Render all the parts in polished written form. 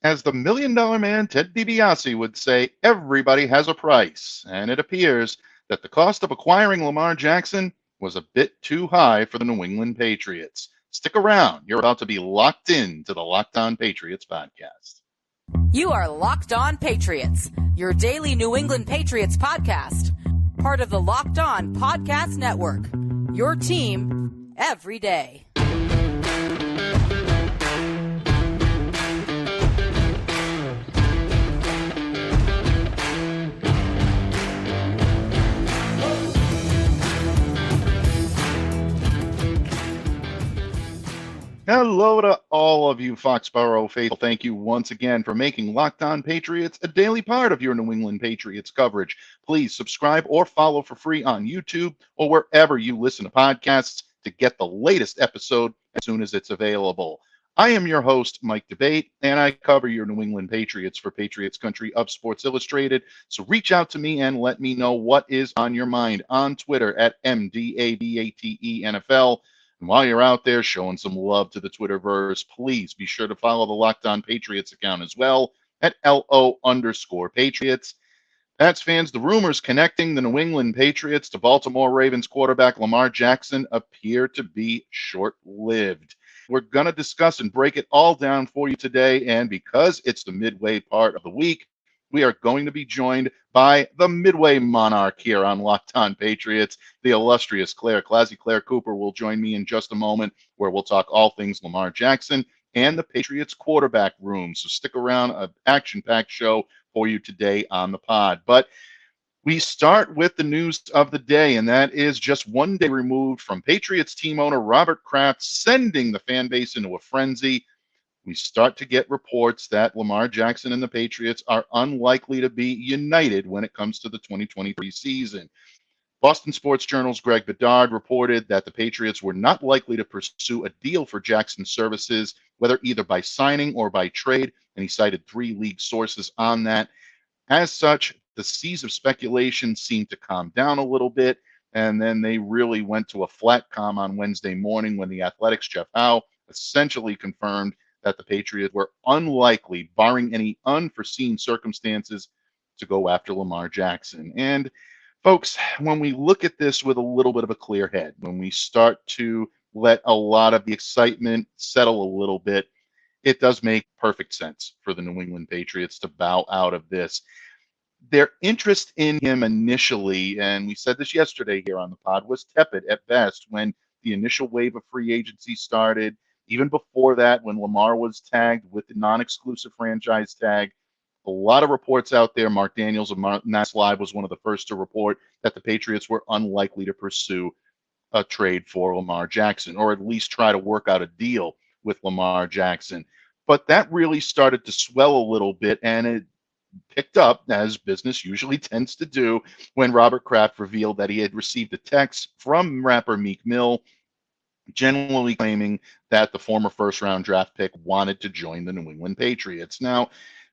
As the million-dollar man Ted DiBiase would say, everybody has a price, and it appears that the cost of acquiring Lamar Jackson was a bit too high for the New England Patriots. Stick around. You're about to be locked in to the Locked On Patriots podcast. You are Locked On Patriots, your daily New England Patriots podcast. Part of the Locked On Podcast Network, your team every day. Hello to all of you Foxborough faithful. Thank you once again for making Locked On Patriots a daily part of your New England Patriots coverage. Please subscribe or follow for free on YouTube or wherever you listen to podcasts to get the latest episode as soon as it's available. I am your host, Mike Debate, and I cover your New England Patriots for Patriots Country of Sports Illustrated. So reach out to me and let me know what is on your mind on Twitter at MDABATENFL. And while you're out there showing some love to the Twitterverse, please be sure to follow the Locked On Patriots account as well at LO_Patriots. That's fans. The rumors connecting the New England Patriots to Baltimore Ravens quarterback Lamar Jackson appear to be short-lived. We're going to discuss and break it all down for you today, and because it's the midway part of the week, we are going to be joined by the Midway Monarch here on Locked On Patriots. The illustrious Clare ClazzyClare Cooper will join me in just a moment, where we'll talk all things Lamar Jackson and the Patriots quarterback room. So stick around, an action-packed show for you today on the pod. But we start with the news of the day, and that is just one day removed from Patriots team owner Robert Kraft sending the fan base into a frenzy. We start to get reports that Lamar Jackson and the Patriots are unlikely to be united when it comes to the 2023 season. Boston Sports Journal's Greg Bedard reported that the Patriots were not likely to pursue a deal for Jackson's services, whether either by signing or by trade, and he cited 3 league sources on that. As such, the seas of speculation seemed to calm down a little bit, and then they really went to a flat calm on Wednesday morning when the Athletic's Jeff Howe essentially confirmed that the Patriots were unlikely, barring any unforeseen circumstances, to go after Lamar Jackson. And folks, when we look at this with a little bit of a clear head, when we start to let a lot of the excitement settle a little bit, it does make perfect sense for the New England Patriots to bow out of this. Their interest in him initially, and we said this yesterday here on the pod, was tepid at best when the initial wave of free agency started. Even before that, when Lamar was tagged with the non-exclusive franchise tag, a lot of reports out there. Mark Daniels of Mass Live was one of the first to report that the Patriots were unlikely to pursue a trade for Lamar Jackson, or at least try to work out a deal with Lamar Jackson. But that really started to swell a little bit, and it picked up, as business usually tends to do, when Robert Kraft revealed that he had received a text from rapper Meek Mill, generally claiming that the former first-round draft pick wanted to join the New England Patriots. Now,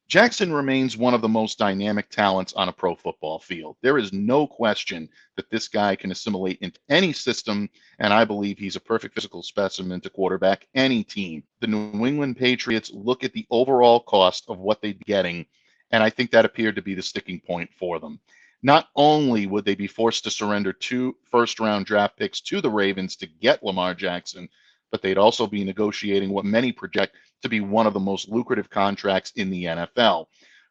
Jackson remains one of the most dynamic talents on a pro football field. There is no question that this guy can assimilate into any system, and I believe he's a perfect physical specimen to quarterback any team. The New England Patriots look at the overall cost of what they'd be getting, and I think that appeared to be the sticking point for them. Not only would they be forced to surrender 2 first-round draft picks to the Ravens to get Lamar Jackson, but they'd also be negotiating what many project to be one of the most lucrative contracts in the NFL.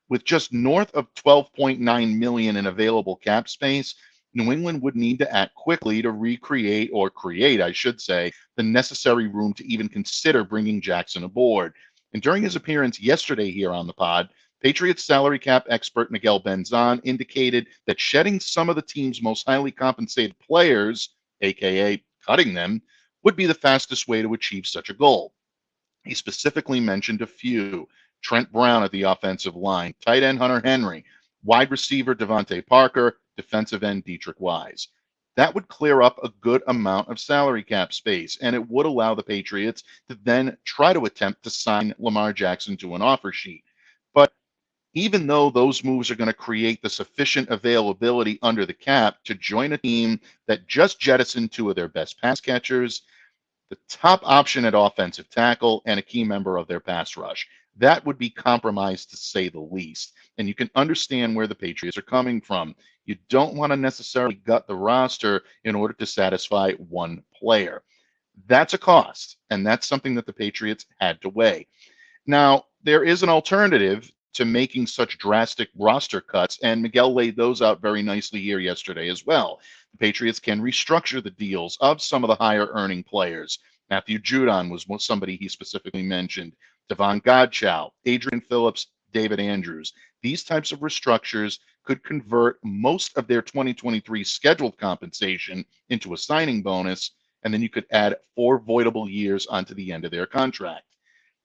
With just north of $12.9 million in available cap space, New England would need to act quickly to recreate, or create, I should say, the necessary room to even consider bringing Jackson aboard. And during his appearance yesterday here on the pod, Patriots salary cap expert Miguel Benzan indicated that shedding some of the team's most highly compensated players, aka cutting them, would be the fastest way to achieve such a goal. He specifically mentioned a few: Trent Brown at the offensive line, tight end Hunter Henry, wide receiver Devontae Parker, defensive end Dietrich Wise. That would clear up a good amount of salary cap space, and it would allow the Patriots to then try to attempt to sign Lamar Jackson to an offer sheet. But even though those moves are going to create the sufficient availability under the cap to join a team that just jettisoned 2 of their best pass catchers, the top option at offensive tackle, and a key member of their pass rush, That would be compromised to say the least. And you can understand where the Patriots are coming from. You don't want to necessarily gut the roster in order to satisfy one player. That's a cost, and that's something that the Patriots had to weigh. Now, there is an alternative to making such drastic roster cuts, and Miguel laid those out very nicely here yesterday as well. The Patriots can restructure the deals of some of the higher earning players. Matthew Judon was somebody he specifically mentioned. Devon Godchow, Adrian Phillips, David Andrews. These types of restructures could convert most of their 2023 scheduled compensation into a signing bonus, and then you could add 4 voidable years onto the end of their contract.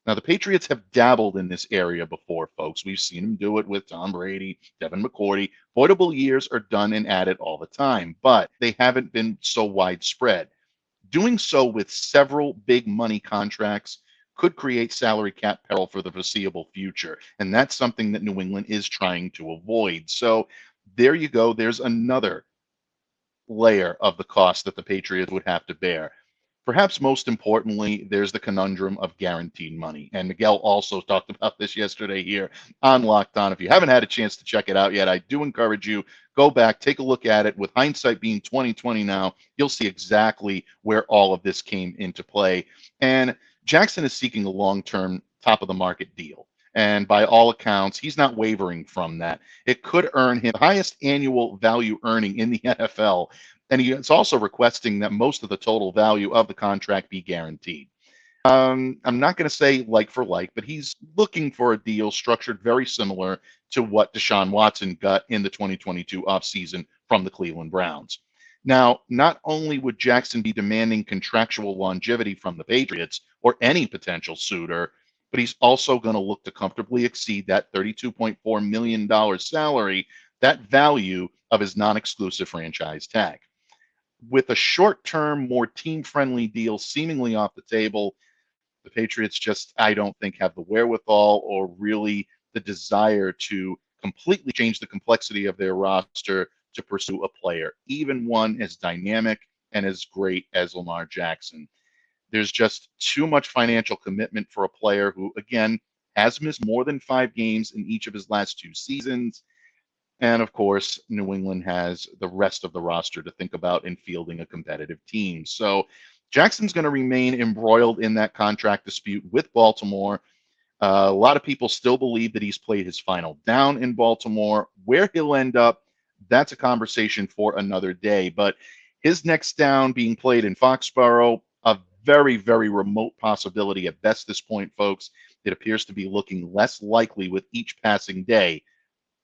Now, the Patriots have dabbled in this area before, folks. We've seen them do it with Tom Brady, Devin McCourty. Voidable years are done and added all the time, but they haven't been so widespread. Doing so with several big money contracts could create salary cap peril for the foreseeable future, and that's something that New England is trying to avoid. So there you go. There's another layer of the cost that the Patriots would have to bear. Perhaps most importantly, there's the conundrum of guaranteed money. And Miguel also talked about this yesterday here on Locked On. If you haven't had a chance to check it out yet, I do encourage you, go back, take a look at it. With hindsight being 2020 now, you'll see exactly where all of this came into play. And Jackson is seeking a long-term top of the market deal. And by all accounts, he's not wavering from that. It could earn him the highest annual value earning in the NFL. And he is also requesting that most of the total value of the contract be guaranteed. I'm not going to say like for like, but he's looking for a deal structured very similar to what Deshaun Watson got in the 2022 offseason from the Cleveland Browns. Now, not only would Jackson be demanding contractual longevity from the Patriots or any potential suitor, but he's also going to look to comfortably exceed that $32.4 million salary, that value of his non-exclusive franchise tag. With a short-term, more team-friendly deal seemingly off the table, the Patriots just, I don't think, have the wherewithal or really the desire to completely change the complexity of their roster to pursue a player, even one as dynamic and as great as Lamar Jackson. There's just too much financial commitment for a player who, again, has missed more than 5 games in each of his last 2 seasons. And of course, New England has the rest of the roster to think about in fielding a competitive team. So Jackson's going to remain embroiled in that contract dispute with Baltimore. A lot of people still believe that he's played his final down in Baltimore. Where he'll end up, that's a conversation for another day. But his next down being played in Foxborough, a very, very remote possibility at best this point, folks. It appears to be looking less likely with each passing day,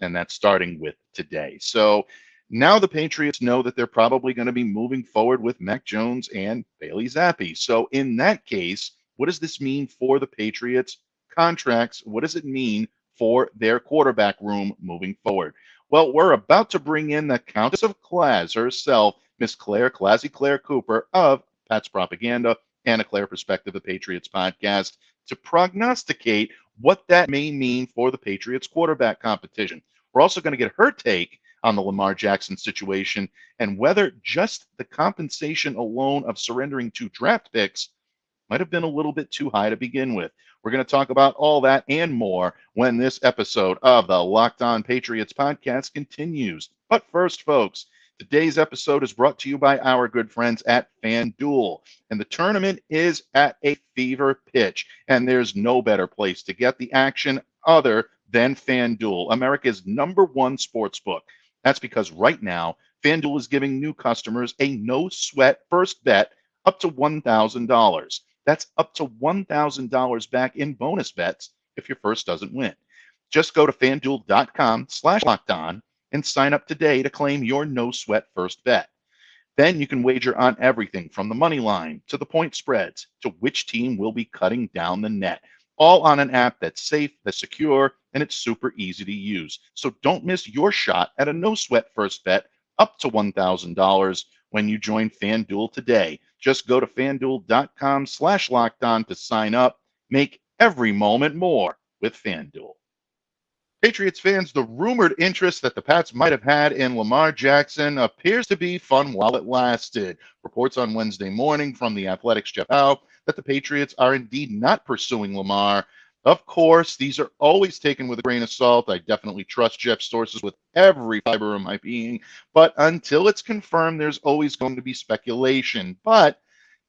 and that's starting with today. So now the Patriots know that they're probably going to be moving forward with Mac Jones and Bailey Zappe. So in that case, what does this mean for the Patriots contracts? What does it mean for their quarterback room moving forward? Well, we're about to bring in the Countess of Claz herself, Miss Clare ClazzyClare Cooper of Pat's Propaganda and A Clare Perspective, the Patriots Podcast, to prognosticate what that may mean for the Patriots quarterback competition. We're also going to get her take on the Lamar Jackson situation and whether just the compensation alone of surrendering 2 draft picks might have been a little bit too high to begin with. We're going to talk about all that and more when this episode of the Locked On Patriots podcast continues. But first, folks, today's episode is brought to you by our good friends at FanDuel. And the tournament is at a fever pitch. And there's no better place to get the action other than FanDuel, America's #1 sports book. That's because right now, FanDuel is giving new customers a no-sweat first bet up to $1,000. That's up to $1,000 back in bonus bets if your first doesn't win. Just go to FanDuel.com/LockedOn and sign up today to claim your no-sweat first bet. Then you can wager on everything from the money line to the point spreads to which team will be cutting down the net, all on an app that's safe, that's secure, and it's super easy to use. So don't miss your shot at a no-sweat first bet up to $1,000 when you join FanDuel today. Just go to FanDuel.com/LockedOn to sign up. Make every moment more with FanDuel. Patriots fans, the rumored interest that the Pats might have had in Lamar Jackson appears to be fun while it lasted. Reports on Wednesday morning from The Athletic's Jeff Howe that the Patriots are indeed not pursuing Lamar, Of course, these are always taken with a grain of salt. I definitely trust Jeff's sources with every fiber of my being, but until it's confirmed, there's always going to be speculation. But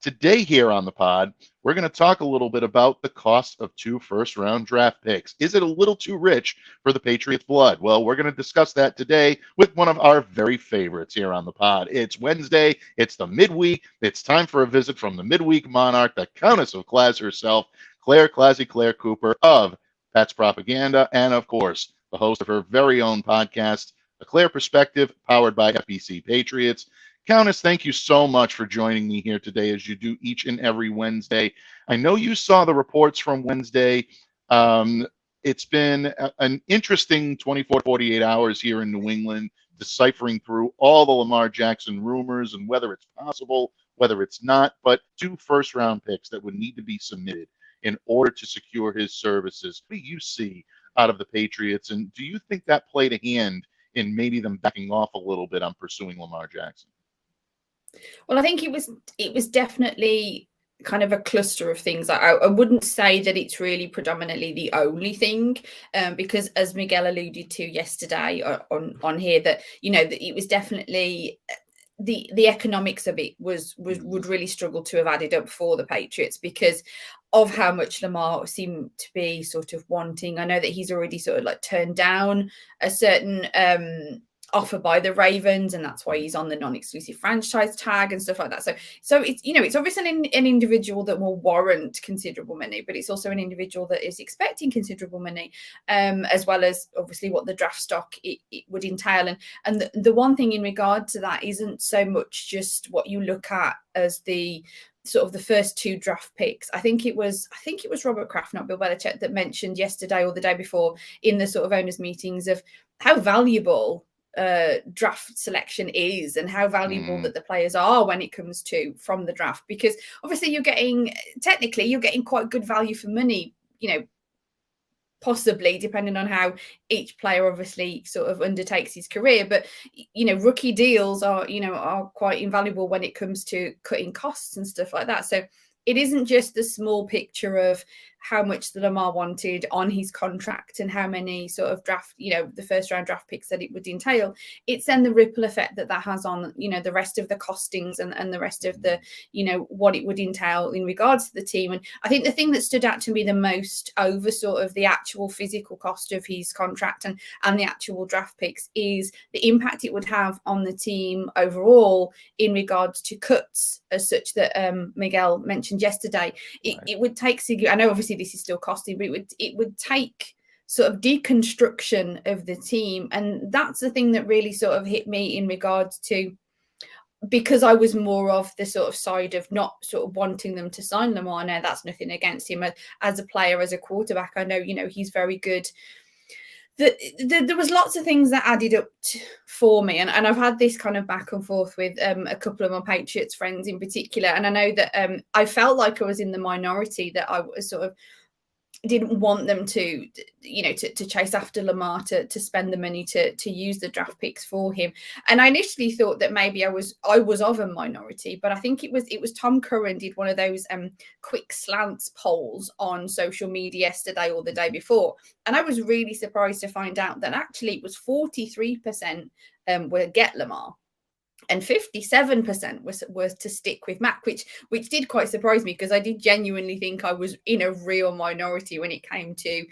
today here on the pod, we're going to talk a little bit about the cost of 2 first-round draft picks. Is it a little too rich for the Patriots' blood? Well, we're going to discuss that today with one of our very favorites here on the pod. It's Wednesday. It's the midweek. It's time for a visit from the midweek monarch, the Countess of Claz herself, Clare ClazzyClare Cooper of Pat's Propaganda, and of course, the host of her very own podcast, A Clare Perspective, powered by FBC Patriots. Countess, thank you so much for joining me here today as you do each and every Wednesday. I know you saw the reports from Wednesday. It's been an interesting 24 to 48 hours here in New England, deciphering through all the Lamar Jackson rumors and whether it's possible, whether it's not, but 2 first-round picks that would need to be submitted in order to secure his services. What do you see out of the Patriots, and do you think that played a hand in maybe them backing off a little bit on pursuing Lamar Jackson? Well, I think it was definitely kind of a cluster of things. I wouldn't say that it's really predominantly the only thing, because as Miguel alluded to yesterday on here, that that it was definitely the economics of it would really struggle to have added up for the Patriots because of how much Lamar seemed to be sort of wanting. I know that he's already sort of like turned down a certain offer by the Ravens, and that's why he's on the non-exclusive franchise tag and stuff like that. So it's it's obviously an individual that will warrant considerable money, but it's also an individual that is expecting considerable money, as well as obviously what the draft stock it would entail. And the one thing in regard to that isn't so much just what you look at as the sort of the first 2 draft picks. I think it was Robert Kraft, not Bill Belichick, that mentioned yesterday or the day before in the sort of owners meetings of how valuable draft selection is and how valuable that the players are when it comes to from the draft, because obviously you're getting quite good value for money, possibly depending on how each player obviously sort of undertakes his career. But rookie deals are quite invaluable when it comes to cutting costs and stuff like that. So it isn't just the small picture of how much the Lamar wanted on his contract and how many sort of draft, the first round draft picks that it would entail. It's then the ripple effect that has on, the rest of the costings and the rest of the, what it would entail in regards to the team. And I think the thing that stood out to me the most over sort of the actual physical cost of his contract and the actual draft picks is the impact it would have on the team overall in regards to cuts as such that Miguel mentioned yesterday. It would take, I know obviously this is still costing, but it would take sort of deconstruction of the team. And that's the thing that really sort of hit me in regards to, because I was more of the sort of side of not sort of wanting them to sign Lamar. Now, that's nothing against him as a player, as a quarterback. I know, he's very good. There was lots of things that added up for me, and I've had this kind of back and forth with a couple of my Patriots friends in particular, and I know that I felt like I was in the minority, that I was sort of didn't want them to chase after Lamar, to spend the money to use the draft picks for him. And I initially thought that maybe I was of a minority, but I think it was Tom Curran did one of those quick slants polls on social media yesterday or the day before, and I was really surprised to find out that actually it was 43% were get Lamar, and 57% was to stick with Mac, which did quite surprise me, because I did genuinely think I was in a real minority when it came to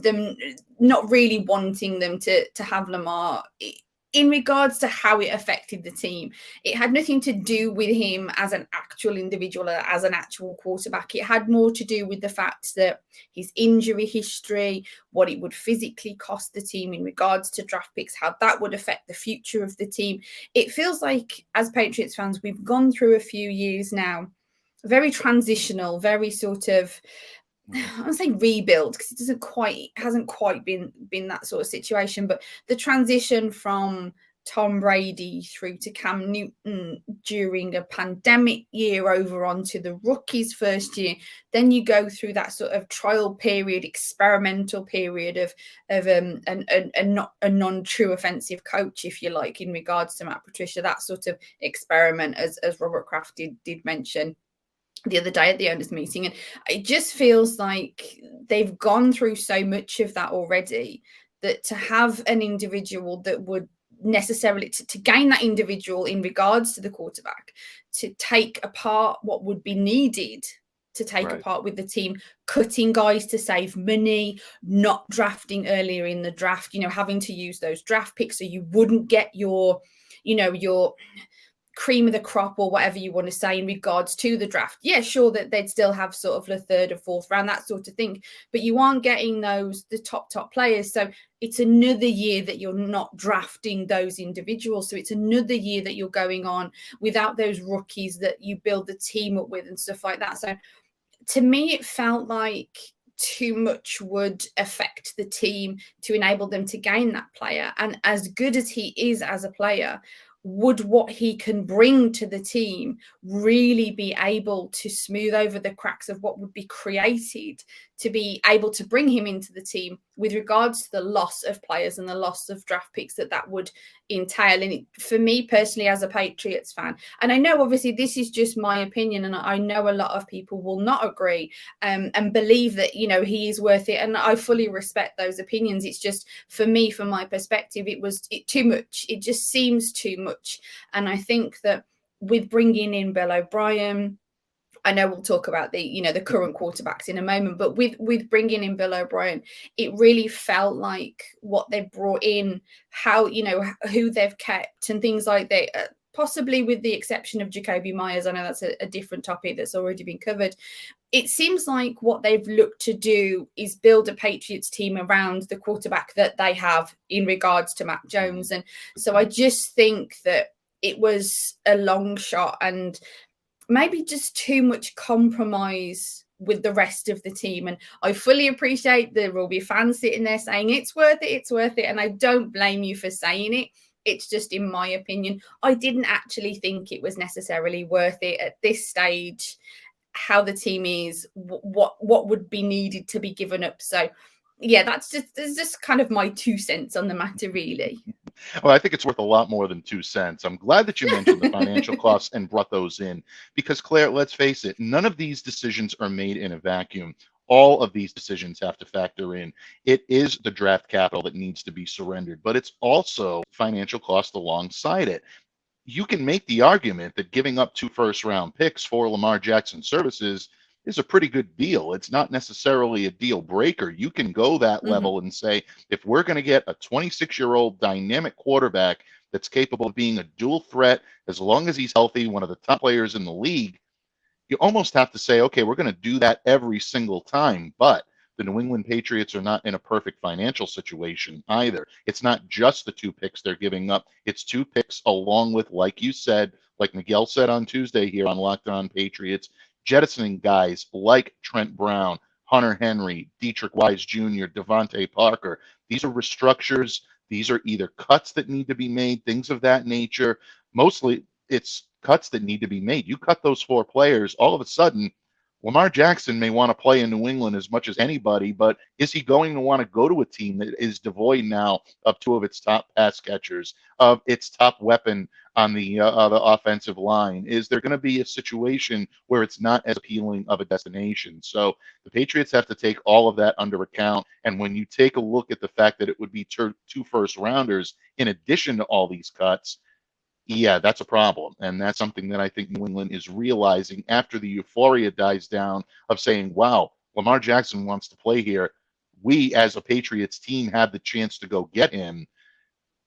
them not really wanting them to have Lamar. In regards to how it affected the team, it had nothing to do with him as an actual individual, as an actual quarterback. It had more to do with the fact that his injury history, what it would physically cost the team in regards to draft picks, how that would affect the future of the team. It feels like, as Patriots fans, we've gone through a few years now, very transitional, very sort of, I would say rebuild, because it hasn't quite been that sort of situation, but the transition from Tom Brady through to Cam Newton during a pandemic year over onto the rookies' first year, then you go through that sort of trial period, experimental period of a non-true offensive coach, if you like, in regards to Matt Patricia, that sort of experiment, as Robert Kraft did mention. the other day at the owners' meeting, and it just feels like they've gone through so much of that already, that to have an individual that would necessarily to gain that individual in regards to the quarterback, to take apart what would be needed to take apart with the team, cutting guys to save money, not drafting earlier in the draft, having to use those draft picks so you wouldn't get your cream of the crop or whatever you want to say in regards to the draft. Yeah, sure that they'd still have sort of the third or fourth round, that sort of thing, but you aren't getting the top players. So it's another year that you're not drafting those individuals. So it's another year that you're going on without those rookies that you build the team up with and stuff like that. So to me, it felt like too much would affect the team to enable them to gain that player. And as good as he is as a player, would what he can bring to the team really be able to smooth over the cracks of what would be created to be able to bring him into the team with regards to the loss of players and the loss of draft picks that would entail? And for me personally, as a Patriots fan, and I know obviously this is just my opinion, and I know a lot of people will not agree and believe that, he is worth it. And I fully respect those opinions. It's just, for me, from my perspective, it was too much. It just seems too much. And I think that with bringing in Bill O'Brien, I know we'll talk about the current quarterbacks in a moment, but with bringing in Bill O'Brien, it really felt like what they brought in, how, who they've kept and things like that, possibly with the exception of Jacoby Myers. I know that's a different topic that's already been covered. It seems like what they've looked to do is build a Patriots team around the quarterback that they have in regards to Mac Jones. And so I just think that it was a long shot and maybe just too much compromise with the rest of the team. And I fully appreciate there will be fans sitting there saying it's worth it. And I don't blame you for saying it. It's just, in my opinion, I didn't actually think it was necessarily worth it at this stage, how the team is, what would be needed to be given up. So yeah, that's just kind of my 2 cents on the matter, really. Well, I think it's worth a lot more than 2 cents. I'm glad that you mentioned the financial costs and brought those in, because Claire, let's face it, none of these decisions are made in a vacuum. All of these decisions have to factor in. It is the draft capital that needs to be surrendered, but it's also financial cost alongside it. You can make the argument that giving up 2 first-round picks for Lamar Jackson services is a pretty good deal. It's not necessarily a deal breaker. You can go that level and say, if we're going to get a 26-year-old dynamic quarterback that's capable of being a dual threat, as long as he's healthy, one of the top players in the league, you almost have to say, okay, we're going to do that every single time. But the New England Patriots are not in a perfect financial situation either. It's not just the 2 picks they're giving up. It's 2 picks along with, like you said, like Miguel said on Tuesday here on Locked On Patriots, jettisoning guys like Trent Brown, Hunter Henry, Dietrich Wise Jr., Devontae Parker. These are restructures. These are either cuts that need to be made, things of that nature. Mostly it's cuts that need to be made. You cut those 4 players, all of a sudden, Lamar Jackson may want to play in New England as much as anybody, but is he going to want to go to a team that is devoid now of 2 of its top pass catchers, of its top weapon on the offensive line? Is there going to be a situation where it's not as appealing of a destination? So the Patriots have to take all of that under account. And when you take a look at the fact that it would be 2 first-rounders in addition to all these cuts, yeah, that's a problem. And that's something that I think New England is realizing after the euphoria dies down of saying, wow, Lamar Jackson wants to play here. We, as a Patriots team, have the chance to go get him.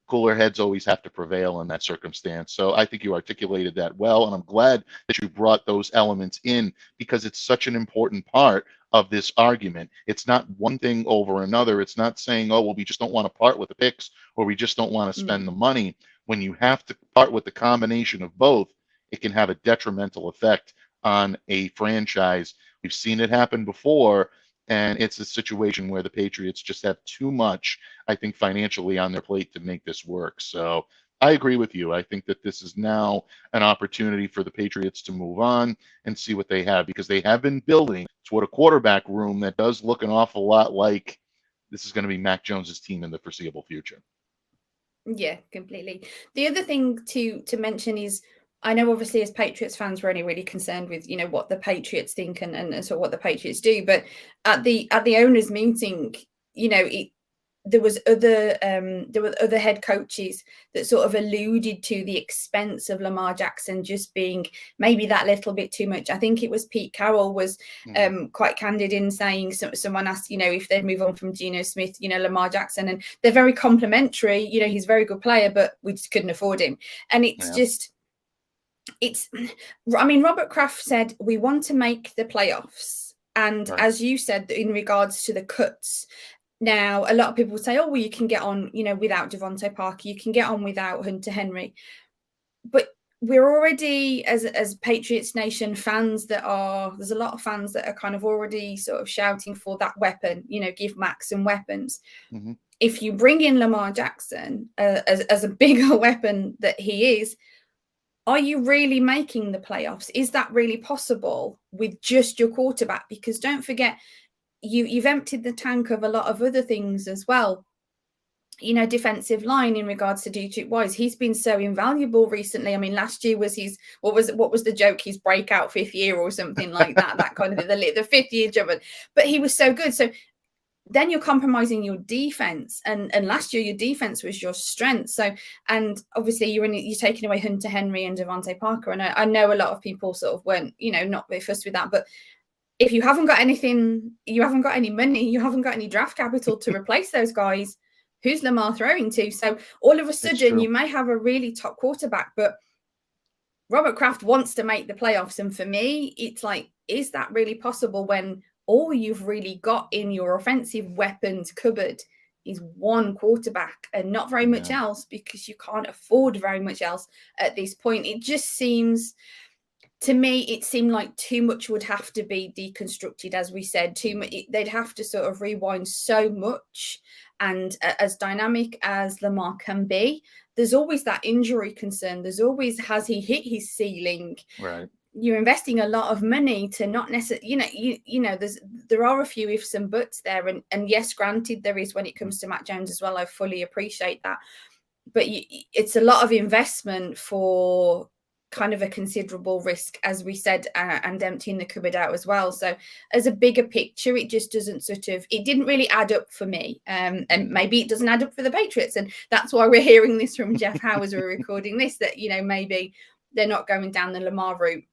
Cooler heads always have to prevail in that circumstance. So I think you articulated that well. And I'm glad that you brought those elements in, because it's such an important part of this argument. It's not one thing over another. It's not saying, oh, well, we just don't want to part with the picks, or we just don't want to spend the money. When you have to part with the combination of both, it can have a detrimental effect on a franchise. We've seen it happen before, and it's a situation where the Patriots just have too much, I think, financially on their plate to make this work. So I agree with you. I think that this is now an opportunity for the Patriots to move on and see what they have, because they have been building toward a quarterback room that does look an awful lot like this is going to be Mac Jones's team in the foreseeable future. Yeah, completely. The other thing to mention is I know obviously as Patriots fans, we're only really concerned with, what the Patriots think and sort of what the Patriots do. But at the owners' meeting, there were other head coaches that sort of alluded to the expense of Lamar Jackson just being maybe that little bit too much. I think it was Pete Carroll was quite candid in saying, someone asked, if they'd move on from Geno Smith, Lamar Jackson, and they're very complimentary, he's a very good player, but we just couldn't afford him. And Robert Kraft said, we want to make the playoffs. And as you said, in regards to the cuts, now, a lot of people say, well, you can get on, without Devontae Parker, you can get on without Hunter Henry. But we're already, as Patriots Nation fans there's a lot of fans that are kind of already sort of shouting for that weapon, give Max some weapons. Mm-hmm. If you bring in Lamar Jackson as a bigger weapon that he is, are you really making the playoffs? Is that really possible with just your quarterback? Because don't forget, you've emptied the tank of a lot of other things as well. Defensive line in regards to Dietrich Wise, he's been so invaluable recently. I mean, last year was his what was the joke? His breakout fifth year or something like that. That kind of the fifth year job. But he was so good. So then you're compromising your defense, and last year your defense was your strength. So, and obviously you're taking away Hunter Henry and Devontae Parker, and I know a lot of people sort of weren't not very fussed with that, but if you haven't got anything, you haven't got any money, you haven't got any draft capital to replace those guys, who's Lamar throwing to? So all of a sudden you may have a really top quarterback, but Robert Kraft wants to make the playoffs. And for me, it's like, is that really possible when all you've really got in your offensive weapons cupboard is one quarterback and not very much else, because you can't afford very much else at this point? It just seems... To me, it seemed like too much would have to be deconstructed, as we said. Too much, they'd have to sort of rewind so much. And as dynamic as Lamar can be, there's always that injury concern. There's always, has he hit his ceiling? Right. You're investing a lot of money to not necessarily, there are a few ifs and buts there. And yes, granted, there is when it comes to Matt Jones as well. I fully appreciate that. But it's a lot of investment for kind of a considerable risk, as we said, and emptying the cupboard out as well. So as a bigger picture, it just doesn't it didn't really add up for me. And maybe it doesn't add up for the Patriots. And that's why we're hearing this from Jeff Howe as we're recording this, that, maybe they're not going down the Lamar route.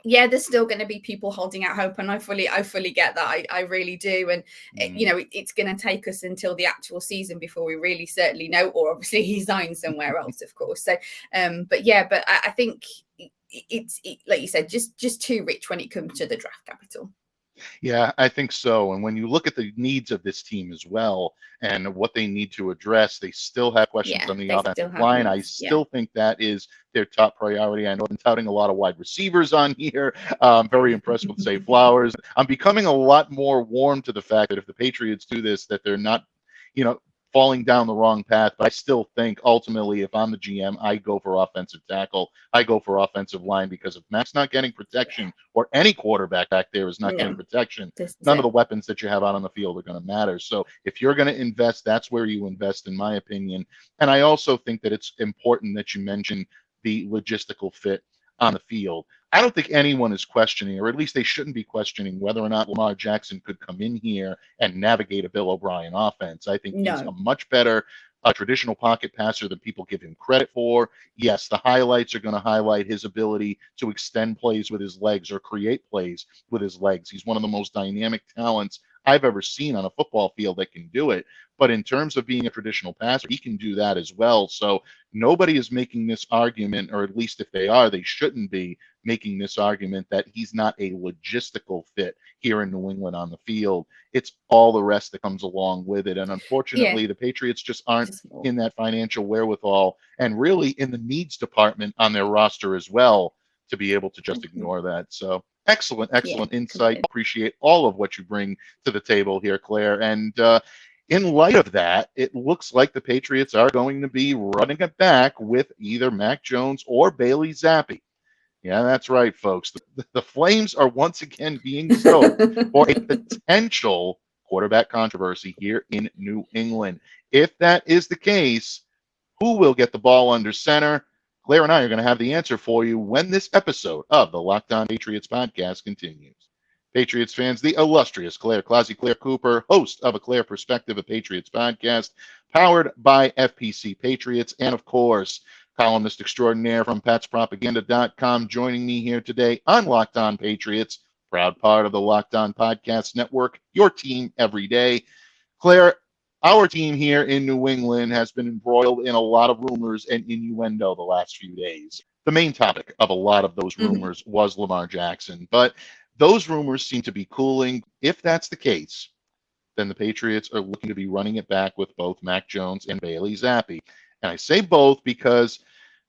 Yeah, there's still going to be people holding out hope, and I fully get that. I really do. And it's going to take us until the actual season before we really certainly know, or obviously he's signed somewhere else, of course. So, but I think it's like you said, just too rich when it comes to the draft capital. Yeah, I think so. And when you look at the needs of this team as well and what they need to address, they still have questions on the offensive line. I still think that is their top priority. I know I've been touting a lot of wide receivers on here. I'm very impressed with Zay Flowers. I'm becoming a lot more warm to the fact that if the Patriots do this, that they're not, falling down the wrong path. But I still think ultimately, if I'm the GM, I go for offensive tackle. I go for offensive line, because if Matt's not getting protection, or any quarterback back there is not getting protection, none of the weapons that you have out on the field are going to matter. So if you're going to invest, that's where you invest, in my opinion. And I also think that it's important that you mention the logistical fit on the field. I don't think anyone is questioning, or at least they shouldn't be questioning, whether or not Lamar Jackson could come in here and navigate a Bill O'Brien offense. I think he's a much better traditional pocket passer than people give him credit for. Yes, the highlights are going to highlight his ability to extend plays with his legs or create plays with his legs. He's one of the most dynamic talents I've ever seen on a football field that can do it. But in terms of being a traditional passer, he can do that as well. So nobody is making this argument, or at least if they are, they shouldn't be making this argument that he's not a logistical fit here in New England on the field. It's all the rest that comes along with it. And unfortunately, the Patriots just aren't in that financial wherewithal, and really in the needs department on their roster as well, to be able to just ignore that. So excellent insight. Appreciate all of what you bring to the table here, Claire. And in light of that, it looks like the Patriots are going to be running it back with either Mac Jones or Bailey Zappe. Yeah, that's right, folks. The Flames are once again being stoked for a potential quarterback controversy here in New England. If that is the case, who will get the ball under center? Claire and I are going to have the answer for you when this episode of the Locked On Patriots podcast continues. Patriots fans, the illustrious Clare ClazzyClare Cooper, host of A Clare Perspective, a Patriots podcast, powered by FPC Patriots, and of course, columnist extraordinaire from patspropaganda.com, joining me here today on Locked On Patriots, proud part of the Locked On Podcast Network, your team every day. Claire, our team here in New England has been embroiled in a lot of rumors and innuendo the last few days. The main topic of a lot of those rumors was Lamar Jackson, but those rumors seem to be cooling. If that's the case, then the Patriots are looking to be running it back with both Mac Jones and Bailey Zappe. And I say both because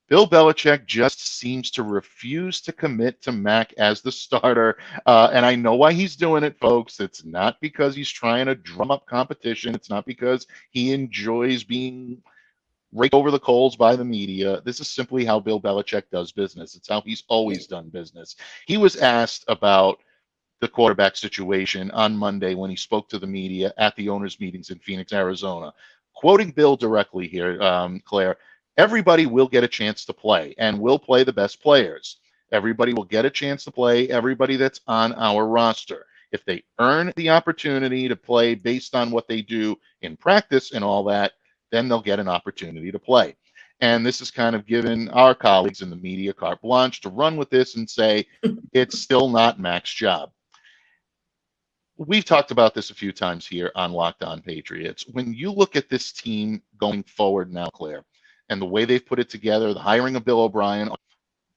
Bill Belichick just seems to refuse to commit to Mac as the starter. And I know why he's doing it, folks. It's not because he's trying to drum up competition. It's not because he enjoys being raked over the coals by the media. This is simply how Bill Belichick does business. It's how he's always done business. He was asked about the quarterback situation on Monday when he spoke to the media at the owners' meetings in Phoenix, Arizona. Quoting Bill directly here, Claire, everybody will get a chance to play and will play the best players. Everybody will get a chance to play everybody that's on our roster. If they earn the opportunity to play based on what they do in practice and all that, then they'll get an opportunity to play. And this has kind of given our colleagues in the media carte blanche to run with this and say it's still not Mac's job. We've talked about this a few times here on Locked On Patriots. When you look at this team going forward now, Claire, and the way they've put it together, the hiring of Bill O'Brien,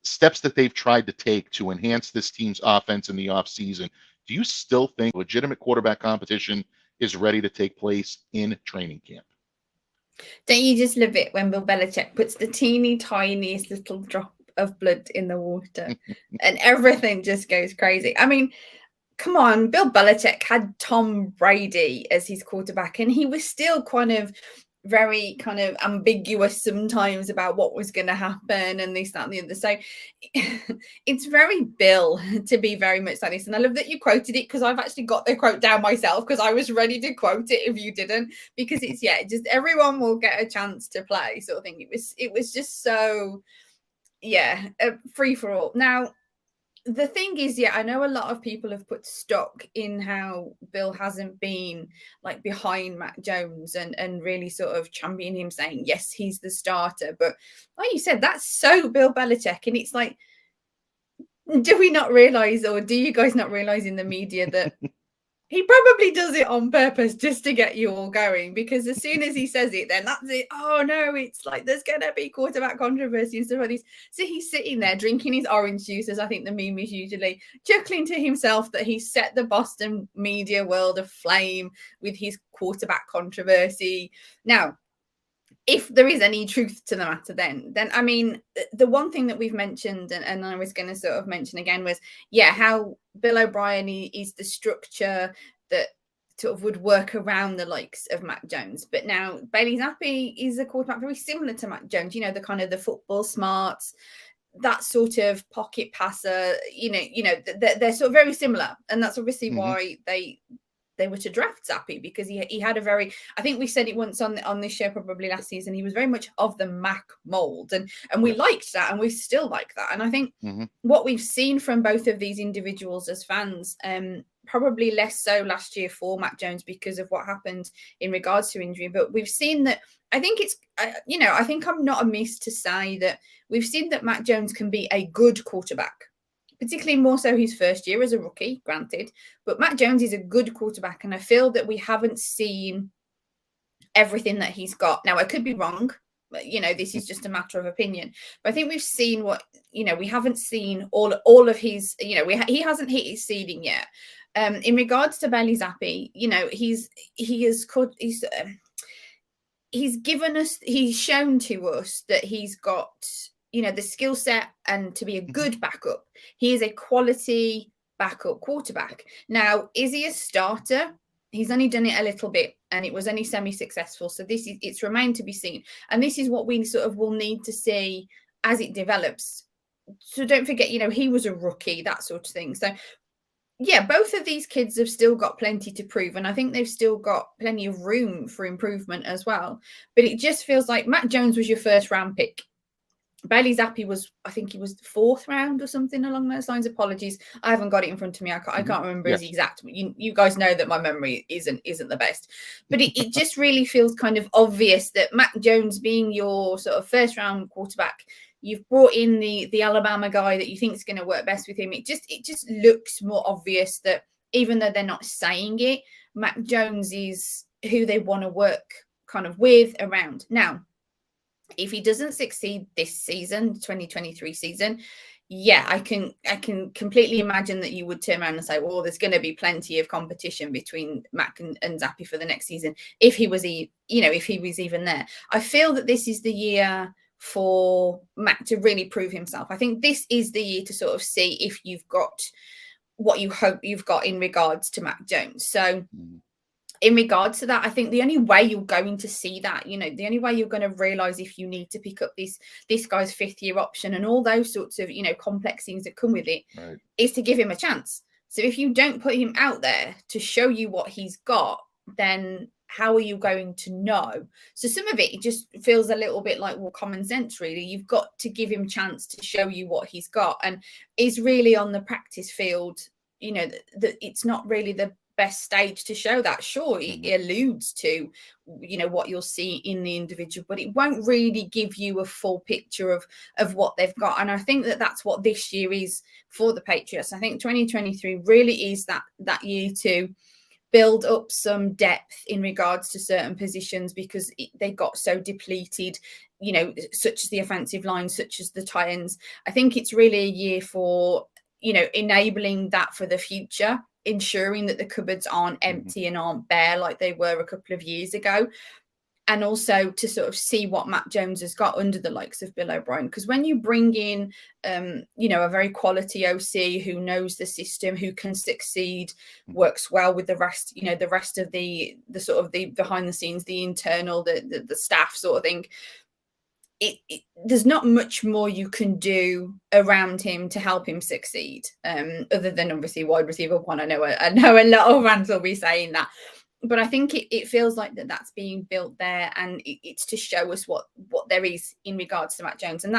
steps that they've tried to take to enhance this team's offense in the offseason, do you still think legitimate quarterback competition is ready to take place in training camp? Don't you just love it when Bill Belichick puts the teeny tiniest little drop of blood in the water and everything just goes crazy? I mean, come on, Bill Belichick had Tom Brady as his quarterback, and he was still very ambiguous sometimes about what was going to happen and this, that, and the other. So it's very Bill to be very much like this. And I love that you quoted it, because I've actually got the quote down myself, because I was ready to quote it if you didn't, because it's, just everyone will get a chance to play sort of thing. It was just so, free for all. Now, the thing is, I know a lot of people have put stock in how Bill hasn't been like behind Mac Jones and really sort of champion him, saying, yes, he's the starter. But like you said, that's so Bill Belichick. And it's like, do we not realize, or do you guys not realize in the media that he probably does it on purpose just to get you all going? Because as soon as he says it, then that's it. Oh no, it's like there's going to be quarterback controversy and stuff like this. So he's sitting there drinking his orange juice, as I think the meme is usually, chuckling to himself that he set the Boston media world aflame with his quarterback controversy. Now, if there is any truth to the matter, then I mean, the one thing that we've mentioned, and I was going to sort of mention again, was how Bill O'Brien is the structure that sort of would work around the likes of Mac Jones. But now Bailey Zappe is a quarterback very similar to Mac Jones. You know, the kind of the football smarts, that sort of pocket passer. They're sort of very similar, and that's obviously why they were to draft Zappe, because he had a very, I think we said it once on this show probably last season, he was very much of the Mac mold, and we liked that, and we still like that. And I think what we've seen from both of these individuals as fans, probably less so last year for Mac Jones because of what happened in regards to injury, but we've seen that, I think it's, I think I'm not amiss to say that we've seen that Mac Jones can be a good quarterback, particularly more so his first year as a rookie, granted. But Mac Jones is a good quarterback, and I feel that we haven't seen everything that he's got. Now, I could be wrong, but, this is just a matter of opinion. But I think we've seen we haven't seen all of his, he hasn't hit his ceiling yet. In regards to Bailey Zappe, he's shown to us that he's got, the skill set and to be a good backup. He is a quality backup quarterback. Now, is he a starter? He's only done it a little bit, and it was only semi-successful. So it's remained to be seen. And this is what we sort of will need to see as it develops. So don't forget, he was a rookie, that sort of thing. So both of these kids have still got plenty to prove, and I think they've still got plenty of room for improvement as well. But it just feels like Mac Jones was your first round pick. Bailey Zappe was, I think he was the 4th round or something along those lines. Apologies, I haven't got it in front of me. I can't remember his exact. You guys know that my memory isn't the best, but it just really feels kind of obvious that Mac Jones, being your sort of 1st round quarterback, you've brought in the Alabama guy that you think is going to work best with him. It just looks more obvious that even though they're not saying it, Mac Jones is who they want to work kind of with around now. If he doesn't succeed this season, 2023 season, yeah, I can completely imagine that you would turn around and say, well, there's going to be plenty of competition between Mac and Zappe for the next season if he was even there. I feel that this is the year for Mac to really prove himself. I think this is the year to sort of see if you've got what you hope you've got in regards to Mac Jones. So in regards to that, I think the only way you're going to see that, the only way you're going to realize if you need to pick up this guy's 5th year option and all those sorts of, complex things that come with it, is to give him a chance. So if you don't put him out there to show you what he's got, then how are you going to know? So some of it just feels a little bit like, well, common sense, really. You've got to give him a chance to show you what he's got. And is really on the practice field, that it's not really the best stage to show that. Sure, it alludes to what you'll see in the individual, but it won't really give you a full picture of what they've got. And I think that that's what this year is for the Patriots. I think 2023 really is that year to build up some depth in regards to certain positions, because they got so depleted, such as the offensive line, such as the tight ends. I think it's really a year for enabling that for the future, ensuring that the cupboards aren't empty and aren't bare like they were a couple of years ago. And also to sort of see what Mac Jones has got under the likes of Bill O'Brien. Because when you bring in, a very quality OC who knows the system, who can succeed, works well with the rest, the rest of the sort of the behind the scenes, the internal, the staff sort of thing, there's not much more you can do around him to help him succeed, other than obviously wide receiver 1. I know a lot of fans will be saying that, but I think it feels like that's being built there, and it's to show us what there is in regards to Mac Jones. And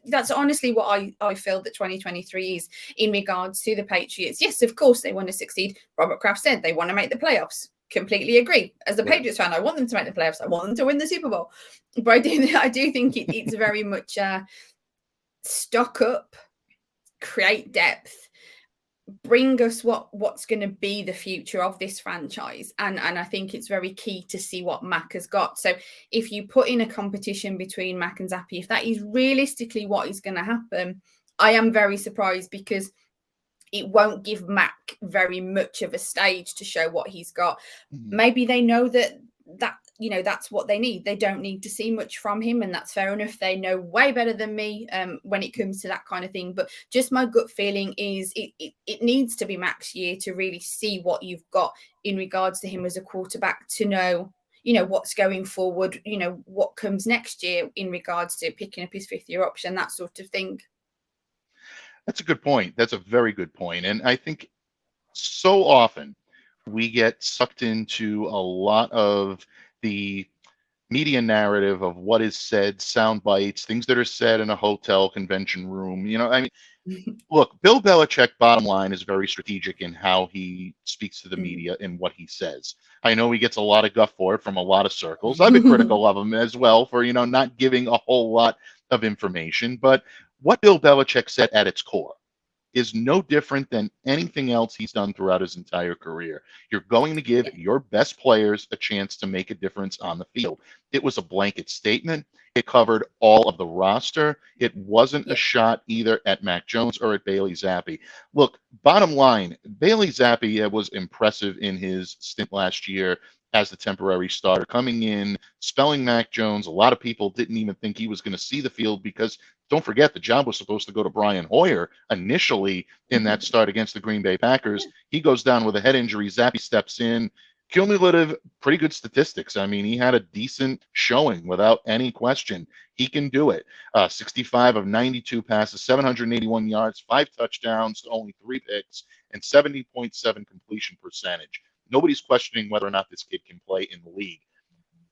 that's honestly what I feel that 2023 is in regards to the Patriots. Yes, of course they want to succeed. Robert Kraft said they want to make the playoffs. Completely agree. As a Patriots fan, I want them to make the playoffs. I want them to win the Super Bowl. But I do think it's very much stock up, create depth, bring us what's going to be the future of this franchise. And I think it's very key to see what Mac has got. So if you put in a competition between Mac and Zappe, if that is realistically what is going to happen, I am very surprised, because it won't give Mac very much of a stage to show what he's got. Maybe they know that that's what they need. They don't need to see much from him, and that's fair enough. They know way better than me when it comes to that kind of thing. But just my gut feeling is it needs to be Mac's year to really see what you've got in regards to him as a quarterback, to know what's going forward, what comes next year in regards to picking up his 5th year option, that sort of thing. That's a good point. That's a very good point. And I think so often we get sucked into a lot of the media narrative of what is said, sound bites, things that are said in a hotel convention room. Look, Bill Belichick, bottom line, is very strategic in how he speaks to the media and what he says. I know he gets a lot of guff for it from a lot of circles. I've been critical of him as well for, not giving a whole lot of information. But what Bill Belichick said at its core is no different than anything else he's done throughout his entire career. You're going to give your best players a chance to make a difference on the field. It was a blanket statement. It covered all of the roster. It wasn't a shot either at Mac Jones or at Bailey Zappe. Look, bottom line, Bailey Zappe was impressive in his stint last year as the temporary starter, coming in, spelling Mac Jones. A lot of people didn't even think he was going to see the field, because don't forget, the job was supposed to go to Brian Hoyer initially in that start against the Green Bay Packers. He goes down with a head injury. Zappe steps in. Cumulative, pretty good statistics. I mean, he had a decent showing without any question. He can do it. 65 of 92 passes, 781 yards, 5 touchdowns, only 3 picks, and 70.7 completion percentage. Nobody's questioning whether or not this kid can play in the league.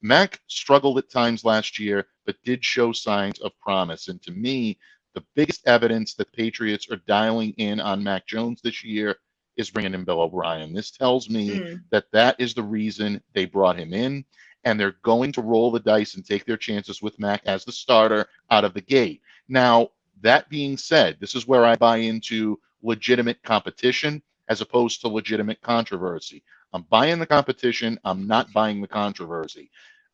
Mac struggled at times last year, but did show signs of promise. And to me, the biggest evidence that the Patriots are dialing in on Mac Jones this year is bringing in Bill O'Brien. This tells me that that is the reason they brought him in, and they're going to roll the dice and take their chances with Mac as the starter out of the gate. Now, that being said, this is where I buy into legitimate competition as opposed to legitimate controversy. I'm buying the competition. I'm not buying the controversy.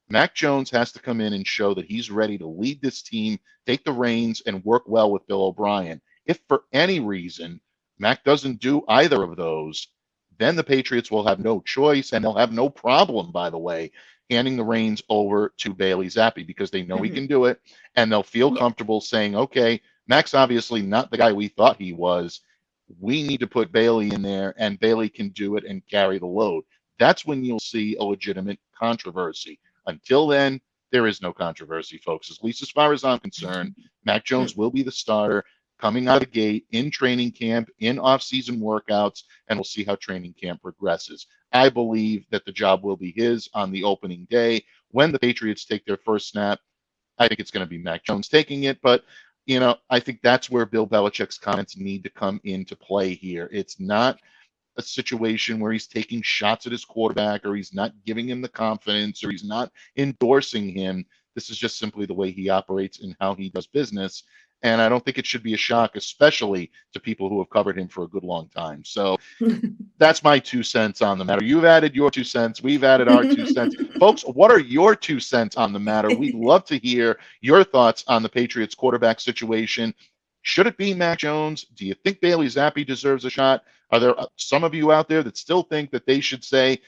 Mac Jones has to come in and show that he's ready to lead this team, take the reins, and work well with Bill O'Brien. If for any reason Mac doesn't do either of those, then the Patriots will have no choice, and they'll have no problem, by the way, handing the reins over to Bailey Zappe because they know he can do it, and they'll feel comfortable saying, okay, Mac's obviously not the guy we thought he was. We need to put Bailey in there, and Bailey can do it and carry the load. That's when you'll see a legitimate controversy. Until then, there is no controversy, folks. At least as far as I'm concerned, Mac Jones will be the starter coming out of the gate in training camp, in off-season workouts, and we'll see how training camp progresses. I believe that the job will be his on the opening day. When the Patriots take their first snap, I think it's going to be Mac Jones taking it, but you know, I think that's where Bill Belichick's comments need to come into play here. It's not a situation where he's taking shots at his quarterback or he's not giving him the confidence or he's not endorsing him. This is just simply the way he operates and how he does business. And I don't think it should be a shock, especially to people who have covered him for a good long time. So that's my 2 cents on the matter. You've added your 2 cents. We've added our 2 cents. Folks, what are your 2 cents on the matter? We'd love to hear your thoughts on the Patriots quarterback situation. Should it be Mac Jones? Do you think Bailey Zappe deserves a shot? Are there some of you out there that still think that they should say,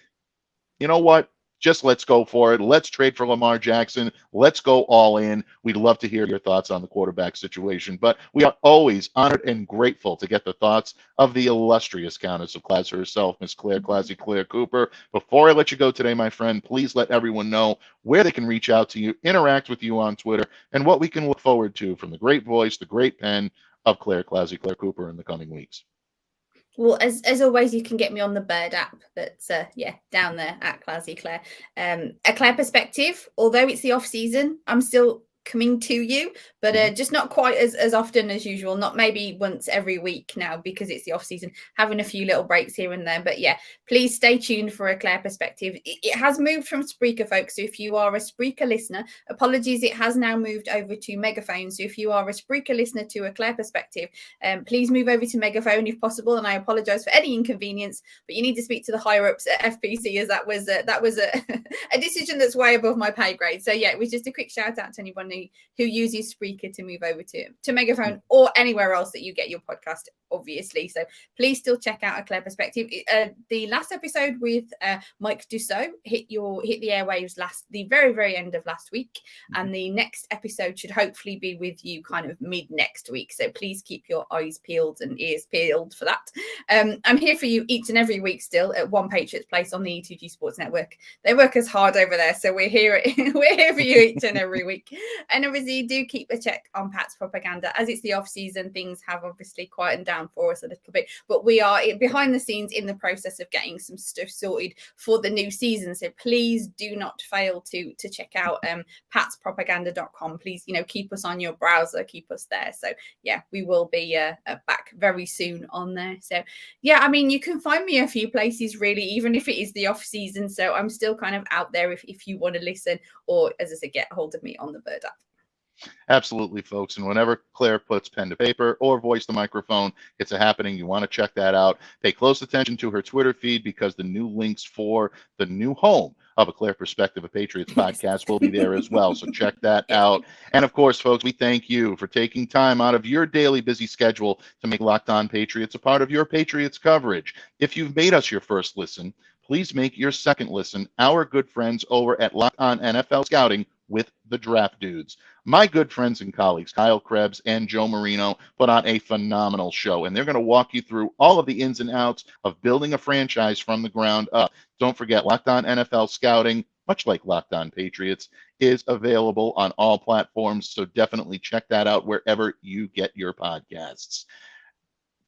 you know what? Just let's go for it. Let's trade for Lamar Jackson. Let's go all in. We'd love to hear your thoughts on the quarterback situation. But we are always honored and grateful to get the thoughts of the illustrious Countess of Class herself, Miss Clare ClazzyClare Cooper. Before I let you go today, my friend, please let everyone know where they can reach out to you, interact with you on Twitter, and what we can look forward to from the great voice, the great pen of Clare ClazzyClare Cooper in the coming weeks. Well, as always, you can get me on the Bird app. That's down there at ClazzyClare. A Clare Perspective. Although it's the off season, I'm still coming to you, but just not quite as often as usual. Not maybe once every week now because it's the off season. Having a few little breaks here and there. But yeah, please stay tuned for A Clare Perspective. It has moved from Spreaker, folks. So if you are a Spreaker listener, apologies, it has now moved over to Megaphone. So if you are a Spreaker listener to A Clare Perspective, please move over to Megaphone if possible. And I apologize for any inconvenience, but you need to speak to the higher ups at FPC as that was a decision that's way above my pay grade. So yeah, it was just a quick shout out to anyone who uses Spreaker to move over to Megaphone or anywhere else that you get your podcast, obviously. So please still check out A Clare Perspective. The last episode with Mike Dussault hit the airwaves the very end of last week, and the next episode should hopefully be with you kind of mid next week. So please keep your eyes peeled and ears peeled for that. I'm here for you each and every week still at One Patriots Place on the E2G Sports Network. They work us hard over there, so we're here for you each and every week. And obviously do keep a check on Pat's propaganda. As it's the off season, things have obviously quietened down for us a little bit, but we are behind the scenes in the process of getting some stuff sorted for the new season. So please do not fail to check out patspropaganda.com. Please, keep us on your browser, keep us there. So yeah, we will be back very soon on there. So yeah, I mean, you can find me a few places really, even if it is the off season. So I'm still kind of out there if you want to listen, or as I said, get hold of me on the Bird app. Absolutely, folks. And whenever Claire puts pen to paper or voice to microphone, it's a happening. You want to check that out. Pay close attention to her Twitter feed because the new links for the new home of A Clare Perspective, a Patriots podcast, will be there as well. So check that out. And of course, folks, we thank you for taking time out of your daily busy schedule to make Locked On Patriots a part of your Patriots coverage. If you've made us your first listen, please make your second listen our good friends over at Locked On NFL Scouting with the Draft Dudes. My good friends and colleagues, Kyle Krebs and Joe Marino, put on a phenomenal show, and they're going to walk you through all of the ins and outs of building a franchise from the ground up. Don't forget, Locked On NFL Scouting, much like Locked On Patriots, is available on all platforms, so definitely check that out wherever you get your podcasts.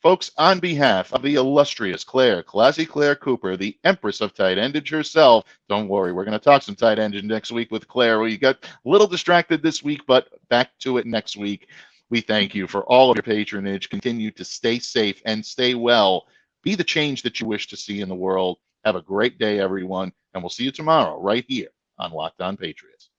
Folks, on behalf of the illustrious Clare ClazzyClare Cooper, the Empress of tight endage herself, don't worry, we're going to talk some tight endage next week with Clare. We got a little distracted this week, but back to it next week. We thank you for all of your patronage. Continue to stay safe and stay well. Be the change that you wish to see in the world. Have a great day, everyone, and we'll see you tomorrow right here on Locked On Patriots.